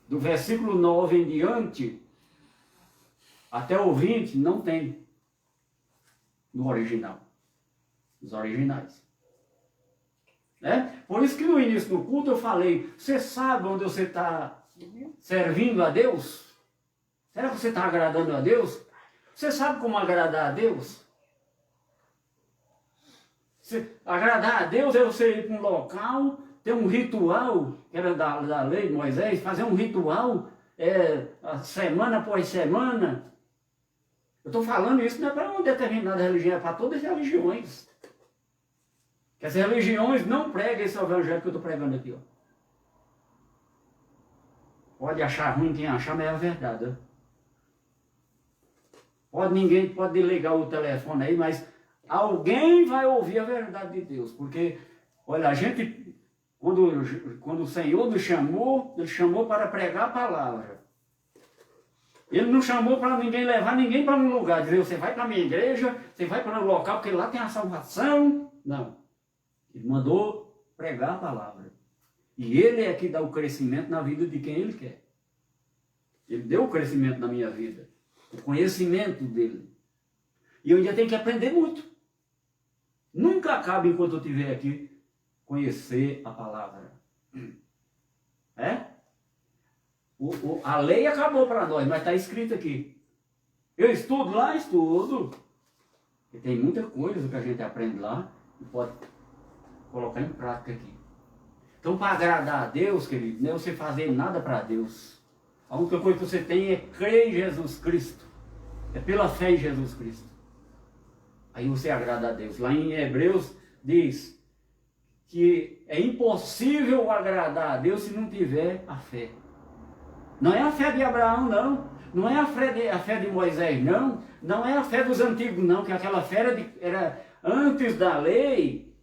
Do versículo 9 em diante, até o 20, não tem no original. Os originais. Né? Por isso que no início do culto eu falei, você sabe onde você está servindo a Deus? Será que você está agradando a Deus? Você sabe como agradar a Deus? Agradar a Deus é você ir para um local, ter um ritual, que era da lei de Moisés, fazer um ritual semana após semana. Eu estou falando isso não é para uma determinada religião, é para todas as religiões. Que as religiões não pregam esse evangelho que eu estou pregando aqui. Ó. Pode achar ruim quem achar, mas é a verdade. Ó. Ninguém pode ligar o telefone aí, mas alguém vai ouvir a verdade de Deus. Porque, olha, a gente, quando o Senhor nos chamou, Ele chamou para pregar a palavra. Ele não chamou para ninguém levar ninguém para um lugar, dizer, você vai para a minha igreja, você vai para um local, porque lá tem a salvação. Não. Ele mandou pregar a palavra. E Ele é que dá o crescimento na vida de quem Ele quer. Ele deu o crescimento na minha vida. O conhecimento dele. E eu ainda tenho que aprender muito. Nunca acaba enquanto eu estiver aqui conhecer a palavra. É? A lei acabou para nós, mas está escrito aqui. Eu estudo lá, estudo. E tem muita coisa que a gente aprende lá e pode colocar em prática aqui. Então, para agradar a Deus, querido, não é você fazer nada para Deus. A única coisa que você tem é crer em Jesus Cristo. É pela fé em Jesus Cristo. Aí você agrada a Deus. Lá em Hebreus diz que é impossível agradar a Deus se não tiver a fé. Não é a fé de Abraão, não. Não é a fé de Moisés, não. Não é a fé dos antigos, não. Que aquela fé era antes da lei,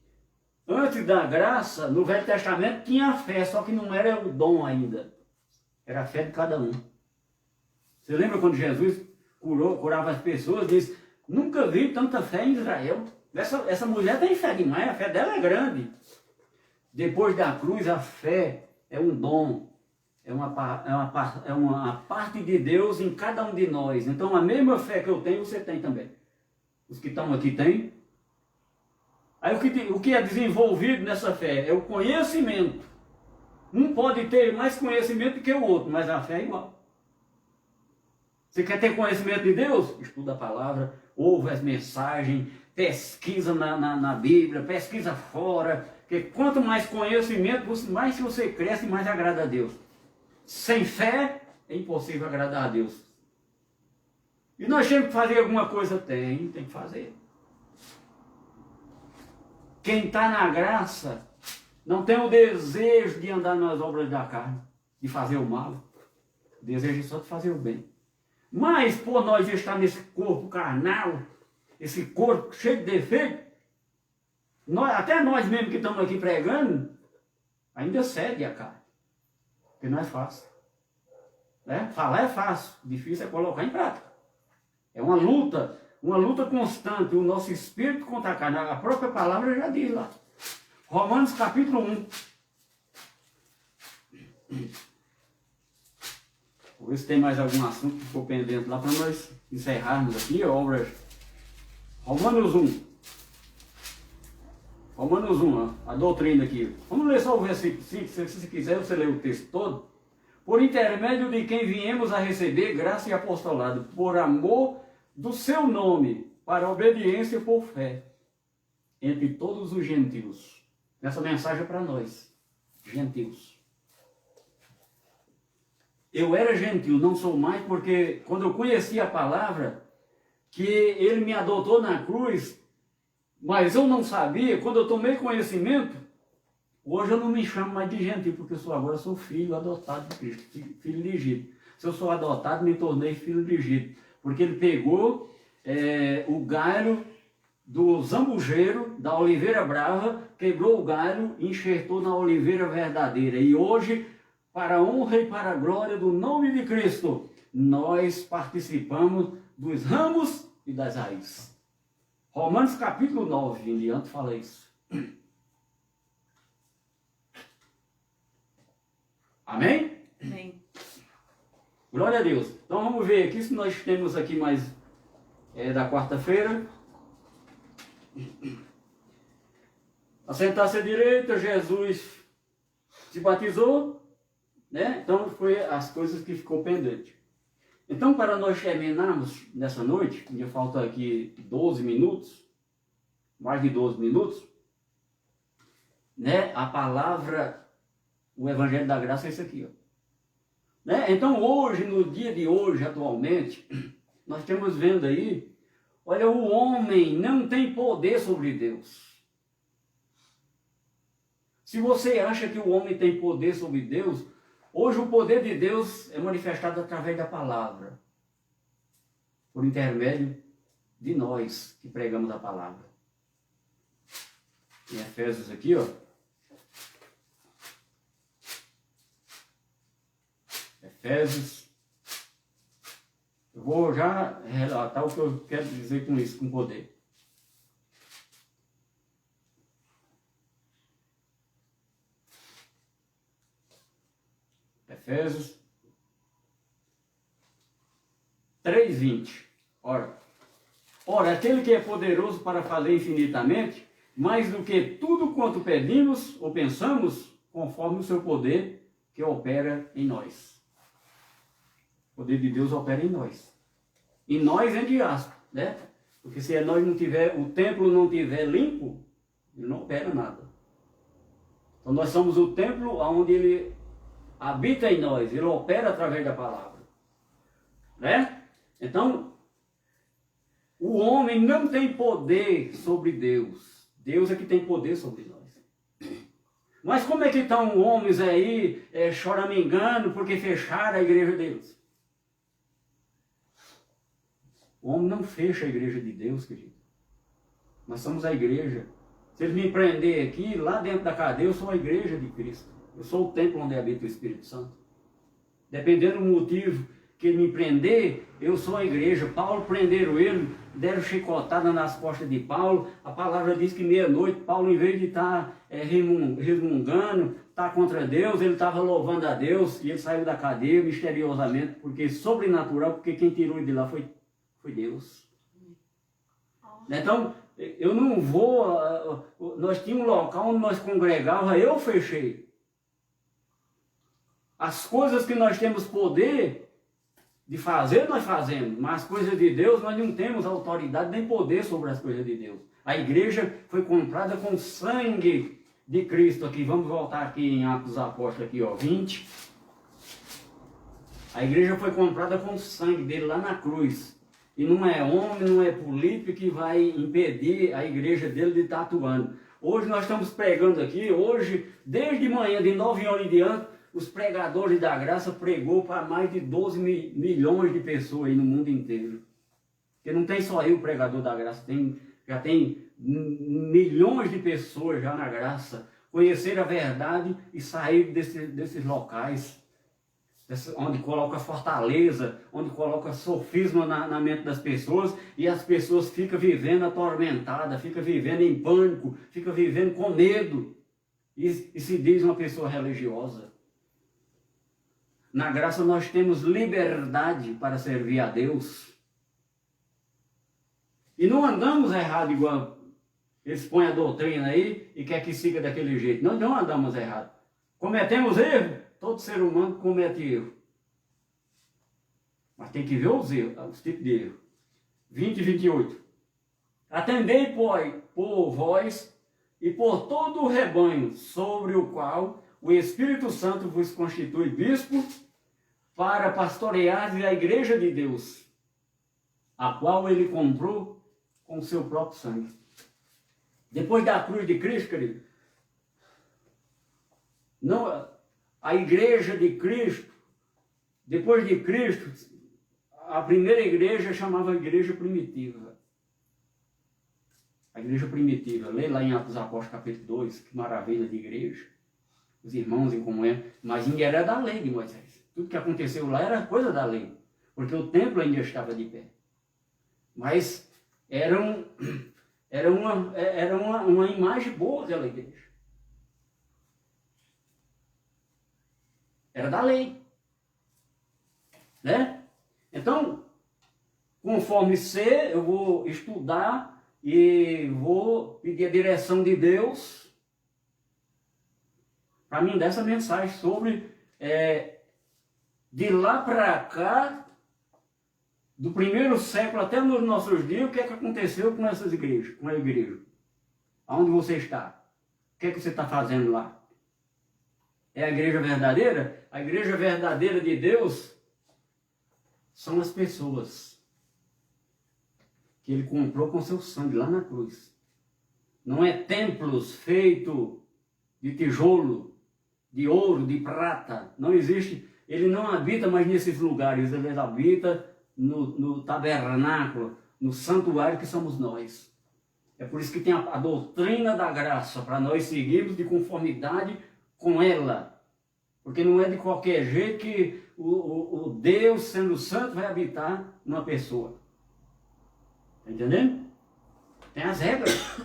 antes da graça. No Velho Testamento tinha a fé, só que não era o dom ainda. Era a fé de cada um. Você lembra quando Jesus curava as pessoas? Disse, nunca vi tanta fé em Israel. Essa mulher tem fé demais, a fé dela é grande. Depois da cruz, a fé é um dom. É uma parte de Deus em cada um de nós. Então, a mesma fé que eu tenho, você tem também. Os que estão aqui têm. Aí, o que é desenvolvido nessa fé é o conhecimento. Um pode ter mais conhecimento que o outro, mas a fé é igual. Você quer ter conhecimento de Deus? Estuda a palavra, ouve as mensagens, pesquisa na Bíblia, pesquisa fora. Porque quanto mais conhecimento, mais que você cresce, mais agrada a Deus. Sem fé, é impossível agradar a Deus. E nós temos que fazer alguma coisa? Tem que fazer. Quem está na graça, não tem o desejo de andar nas obras da carne, de fazer o mal. O desejo é só de fazer o bem. Mas, por nós estar nesse corpo carnal, esse corpo cheio de defeito, até nós mesmos que estamos aqui pregando, ainda cede a carne. Porque não é fácil. Né? Falar é fácil, difícil é colocar em prática. É uma luta constante. O nosso espírito contra a carne. A própria palavra já diz lá. Romanos capítulo 1. Vou ver se tem mais algum assunto que ficou pendente lá para nós encerrarmos aqui a obra. Romanos 1. Romanos 1, ó, a doutrina aqui. Vamos ler só o versículo 5, se quiser você lê o texto todo. Por intermédio de quem viemos a receber graça e apostolado, por amor do seu nome, para obediência por fé, entre todos os gentios. Essa mensagem é para nós, gentios. Eu era gentil, não sou mais, porque quando eu conheci a palavra, que ele me adotou na cruz, mas eu não sabia, quando eu tomei conhecimento, hoje eu não me chamo mais de gentil, porque agora sou filho adotado de Cristo, filho legítimo. Se eu sou adotado, me tornei filho legítimo, porque ele pegou o galho do zambujeiro, da oliveira brava, quebrou o galho e enxertou na oliveira verdadeira. E hoje, para a honra e para a glória do nome de Cristo, nós participamos dos ramos e das raízes. Romanos capítulo 9, em diante fala isso. Amém? Amém. Glória a Deus. Então vamos ver aqui se nós temos aqui mais da quarta-feira. Assentar-se à direita, Jesus se batizou, né? Então foi as coisas que ficou pendente. Então, para nós terminarmos nessa noite, me falta aqui 12 minutos, mais de 12 minutos, né? A palavra, o Evangelho da Graça é isso aqui, ó. Né? Então, hoje, no dia de hoje, atualmente, nós estamos vendo aí, olha, o homem não tem poder sobre Deus. Se você acha que o homem tem poder sobre Deus, hoje o poder de Deus é manifestado através da palavra, por intermédio de nós que pregamos a palavra. Em Efésios aqui, ó. Efésios. Eu vou já relatar o que eu quero dizer com isso, com poder. Efésios 3:20. Ora, aquele que é poderoso para fazer infinitamente, mais do que tudo quanto pedimos ou pensamos, conforme o seu poder que opera em nós. O poder de Deus opera em nós. E nós, entre aspas, né? Porque se nós não tiver, o templo não tiver limpo, ele não opera nada. Então nós somos o templo onde ele habita em nós, ele opera através da palavra. Né? Então, o homem não tem poder sobre Deus. Deus é que tem poder sobre nós. Mas como é que estão homens aí choramingando porque fecharam a igreja deles? O homem não fecha a igreja de Deus, querido. Nós somos a igreja. Se eles me prender aqui, lá dentro da cadeia, eu sou a igreja de Cristo. Eu sou o templo onde habita o Espírito Santo. Dependendo do motivo que ele me prender, eu sou a igreja. Paulo prenderam ele, deram chicotada nas costas de Paulo. A palavra diz que meia-noite, Paulo, em vez de estar resmungando, estar contra Deus, ele estava louvando a Deus e ele saiu da cadeia misteriosamente, porque sobrenatural, porque quem tirou ele de lá foi Deus. Então, eu não vou... Nós tínhamos um local onde nós congregávamos, eu fechei. As coisas que nós temos poder de fazer, nós fazemos. Mas as coisas de Deus, nós não temos autoridade nem poder sobre as coisas de Deus. A igreja foi comprada com sangue de Cristo. Aqui, vamos voltar aqui em Atos dos Apóstolos, aqui, 20. A igreja foi comprada com o sangue dele lá na cruz. E não é homem, não é político que vai impedir a igreja dele de estar atuando. Hoje nós estamos pregando aqui, hoje, desde manhã, de 9 horas em diante, os pregadores da graça pregou para mais de 12 milhões de pessoas aí no mundo inteiro. Porque não tem só eu, pregador da graça, já tem milhões de pessoas já na graça, conheceram a verdade e saíram desses locais, onde coloca fortaleza, onde coloca sofisma na mente das pessoas, e as pessoas ficam vivendo atormentadas, ficam vivendo em pânico, ficam vivendo com medo, e se diz uma pessoa religiosa. Na graça nós temos liberdade para servir a Deus. E não andamos errado igual eles põem a doutrina aí e quer que siga daquele jeito. Nós não andamos errado. Cometemos erro. Todo ser humano comete erro. Mas tem que ver os erros, os tipos de erro. 20 e 28. Atendei, por vós e por todo o rebanho sobre o qual o Espírito Santo vos constitui bispo para pastorear a igreja de Deus, a qual ele comprou com o seu próprio sangue. Depois da cruz de Cristo, querido, não... A igreja de Cristo, depois de Cristo, a primeira igreja chamava igreja primitiva. A igreja primitiva, lê lá em Atos dos Apóstolos capítulo 2, que maravilha de igreja. Os irmãos em comunhão, mas ainda era da lei de Moisés. Tudo que aconteceu lá era coisa da lei, porque o templo ainda estava de pé. Mas era uma imagem boa daquela igreja. Era da lei. Né? Então, conforme ser, eu vou estudar e vou pedir a direção de Deus para mim dar essa mensagem sobre de lá para cá, do primeiro século até nos nossos dias, o que é que aconteceu com essas igrejas, com a igreja? Aonde você está? O que é que você está fazendo lá? É a igreja verdadeira? A igreja verdadeira de Deus são as pessoas que ele comprou com seu sangue lá na cruz. Não é templos feitos de tijolo, de ouro, de prata. Não existe. Ele não habita mais nesses lugares. Ele habita no tabernáculo, no santuário que somos nós. É por isso que tem a doutrina da graça, para nós seguirmos de conformidade com ela. Porque não é de qualquer jeito que o Deus, sendo santo, vai habitar numa pessoa. Está entendendo? Tem as regras.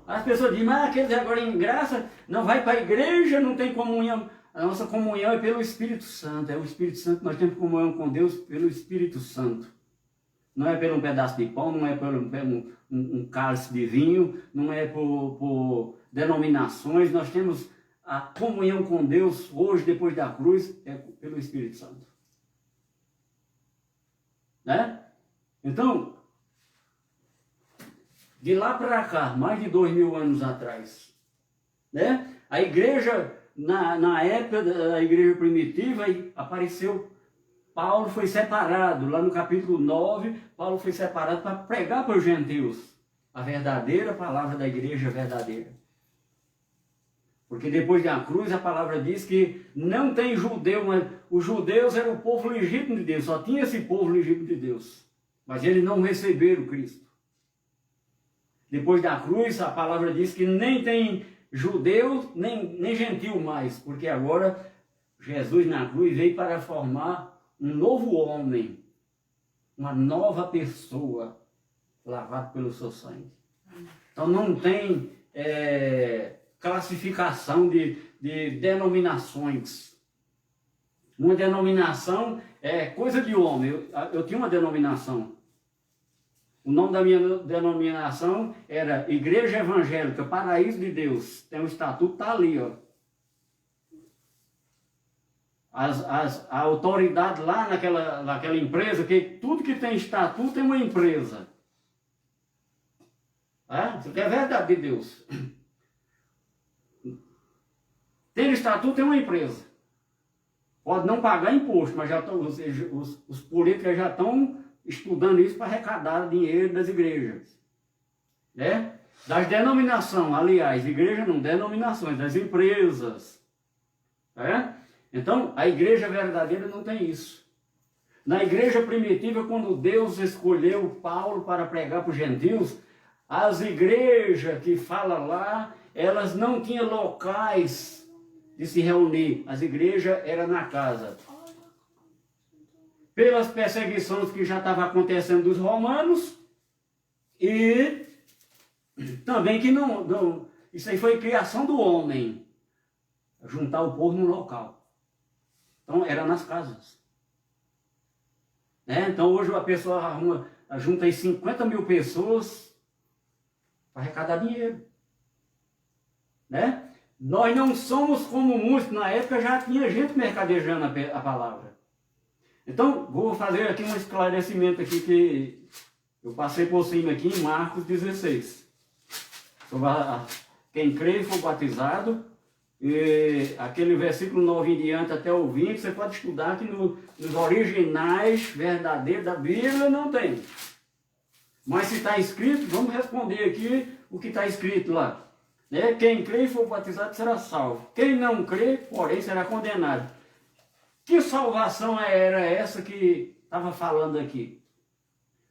As pessoas dizem, mas aqueles agora em graça não vai para a igreja, não tem comunhão. A nossa comunhão é pelo Espírito Santo. É o Espírito Santo, nós temos comunhão com Deus pelo Espírito Santo. Não é pelo um pedaço de pão, não é por um cálice de vinho, não é por denominações. Nós temos a comunhão com Deus hoje, depois da cruz, é pelo Espírito Santo. Né? Então, de lá para cá, mais de 2000 anos atrás, né? A igreja, na época da igreja primitiva, apareceu, Paulo foi separado, lá no capítulo 9, Paulo foi separado para pregar para os gentios a verdadeira palavra da igreja verdadeira. Porque depois da cruz a palavra diz que não tem judeu, mas os judeus eram o povo legítimo de Deus, só tinha esse povo legítimo de Deus. Mas eles não receberam Cristo. Depois da cruz a palavra diz que nem tem judeu, nem gentil mais, porque agora Jesus na cruz veio para formar um novo homem, uma nova pessoa, lavado pelo seu sangue. Então não tem classificação de denominações. Uma denominação é coisa de homem. Eu tinha uma denominação. O nome da minha denominação era Igreja Evangélica Paraíso de Deus. Tem um estatuto, está ali, ó. A autoridade lá naquela empresa, que tudo que tem estatuto é uma empresa. Isso aqui é verdade de Deus. Tem estatuto é uma empresa. Pode não pagar imposto, mas já os políticos já estão estudando isso para arrecadar dinheiro das igrejas. Né? Das denominações, aliás, igreja não, denominações, das empresas. Então, a igreja verdadeira não tem isso. Na igreja primitiva, quando Deus escolheu Paulo para pregar para os gentios, as igrejas que fala lá, elas não tinham locais de se reunir. As igrejas eram na casa. Pelas perseguições que já estavam acontecendo dos romanos, e também que isso aí foi criação do homem, juntar o povo num local. Então era nas casas. Então hoje a pessoa junta aí 50 mil pessoas para arrecadar dinheiro. Nós não somos como muitos, na época já tinha gente mercadejando a palavra. Então, vou fazer aqui um esclarecimento aqui que eu passei por cima aqui em Marcos 16. Sobre quem crê e for batizado, e aquele versículo 9 em diante até o 20, você pode estudar que nos originais verdadeiros da Bíblia não tem. Mas se está escrito, vamos responder aqui o que está escrito lá. Quem crê e for batizado será salvo. Quem não crê, porém, será condenado. Que salvação era essa que estava falando aqui?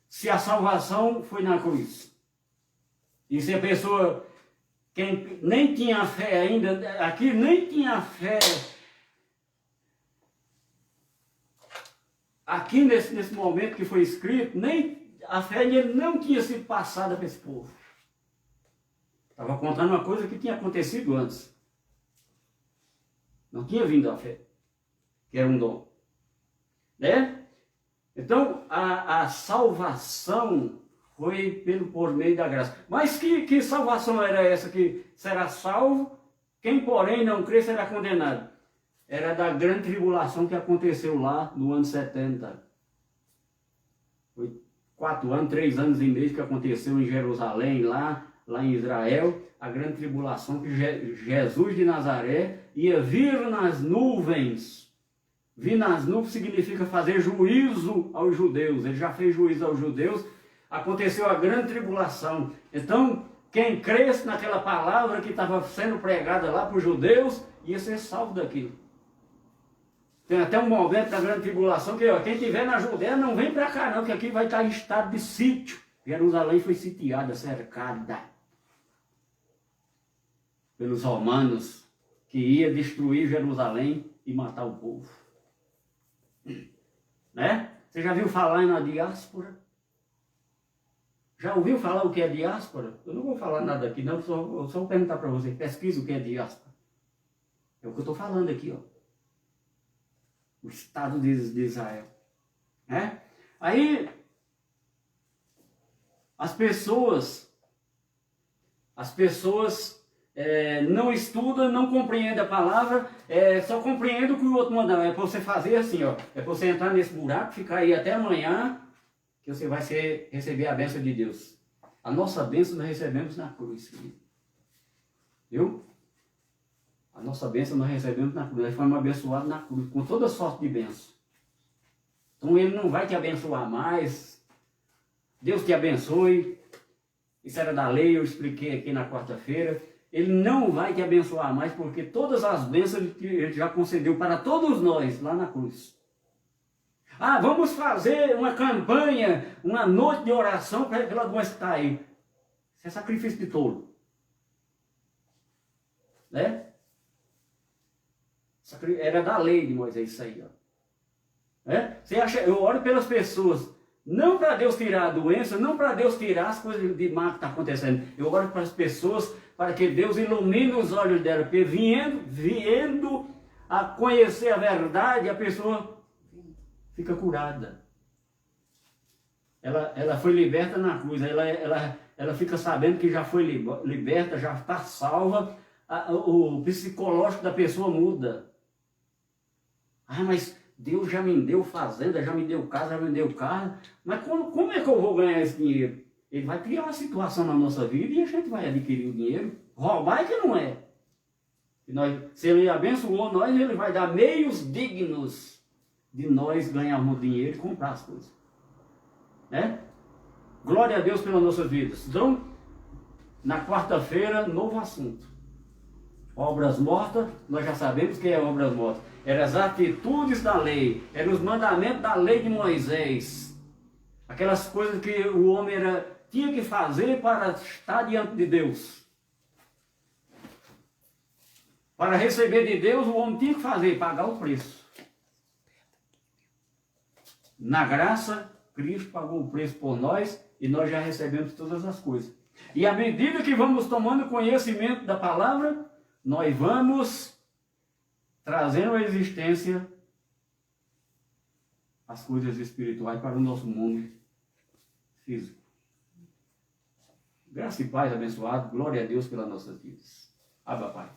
Se a salvação foi na cruz. E se a pessoa, quem nem tinha fé ainda, aqui nem tinha fé. Aqui nesse momento que foi escrito, nem a fé ainda não tinha sido passada para esse povo. Estava contando uma coisa que tinha acontecido antes. Não tinha vindo a fé, que era um dom. Então, a salvação foi por meio da graça. Mas que salvação era essa que será salvo? Quem, porém, não crê será condenado. Era da grande tribulação que aconteceu lá no ano 70. Foi 4 anos, 3 anos e meio que aconteceu em Jerusalém, lá em Israel, a grande tribulação que Jesus de Nazaré ia vir nas nuvens. Vir nas nuvens significa fazer juízo aos judeus. Ele já fez juízo aos judeus. Aconteceu a grande tribulação. Então, quem cresce naquela palavra que estava sendo pregada lá para os judeus, ia ser salvo daquilo. Tem até um momento da grande tribulação que quem estiver na Judéia não vem para cá não, que aqui vai estar em estado de sítio. Jerusalém foi sitiada, cercada pelos romanos, que ia destruir Jerusalém e matar o povo. Você já viu falar na diáspora? Já ouviu falar o que é diáspora? Eu não vou falar nada aqui não, só vou perguntar para você. Pesquisa o que é diáspora. É o que eu estou falando aqui, ó. O Estado de Israel. Né? Aí, as pessoas não estudam, não compreendem a palavra, só compreendem o que o outro manda. É para você fazer assim, ó. É para você entrar nesse buraco, ficar aí até amanhã, que você vai receber a bênção de Deus. A nossa bênção nós recebemos na cruz, querido. Viu? A nossa bênção nós recebemos na cruz. Nós fomos abençoados na cruz, com toda sorte de bênção. Então Ele não vai te abençoar mais. Deus te abençoe. Isso era da lei, eu expliquei aqui na quarta-feira. Ele não vai te abençoar mais, porque todas as bênçãos Ele já concedeu para todos nós lá na cruz. Ah, vamos fazer uma campanha, uma noite de oração pela doença que está aí. Isso é sacrifício de tolo. Né? Era da lei de Moisés isso aí. Ó. Né? Você acha, eu oro pelas pessoas, não para Deus tirar a doença, não para Deus tirar as coisas de mal que está acontecendo. Eu oro para as pessoas, para que Deus ilumine os olhos dela, porque vindo a conhecer a verdade, a pessoa fica curada. Ela foi liberta na cruz, ela fica sabendo que já foi liberta, já está salva, o psicológico da pessoa muda. Ah, mas Deus já me deu fazenda, já me deu casa, já me deu carro, mas como é que eu vou ganhar esse dinheiro? Ele vai criar uma situação na nossa vida e a gente vai adquirir o dinheiro. Roubar é que não é. Se Ele abençoou nós, Ele vai dar meios dignos de nós ganharmos dinheiro e comprar as coisas. Né? Glória a Deus pelas nossas vidas. Então, na quarta-feira, novo assunto. Obras mortas, nós já sabemos que é obras mortas. Eram as atitudes da lei, eram os mandamentos da lei de Moisés. Aquelas coisas que o homem tinha que fazer para estar diante de Deus. Para receber de Deus, o homem tinha que fazer, pagar o preço. Na graça, Cristo pagou o preço por nós e nós já recebemos todas as coisas. E à medida que vamos tomando conhecimento da palavra, nós vamos trazendo à existência as coisas espirituais para o nosso mundo físico. Graça e paz abençoado, glória a Deus pelas nossas vidas. Abba, Pai.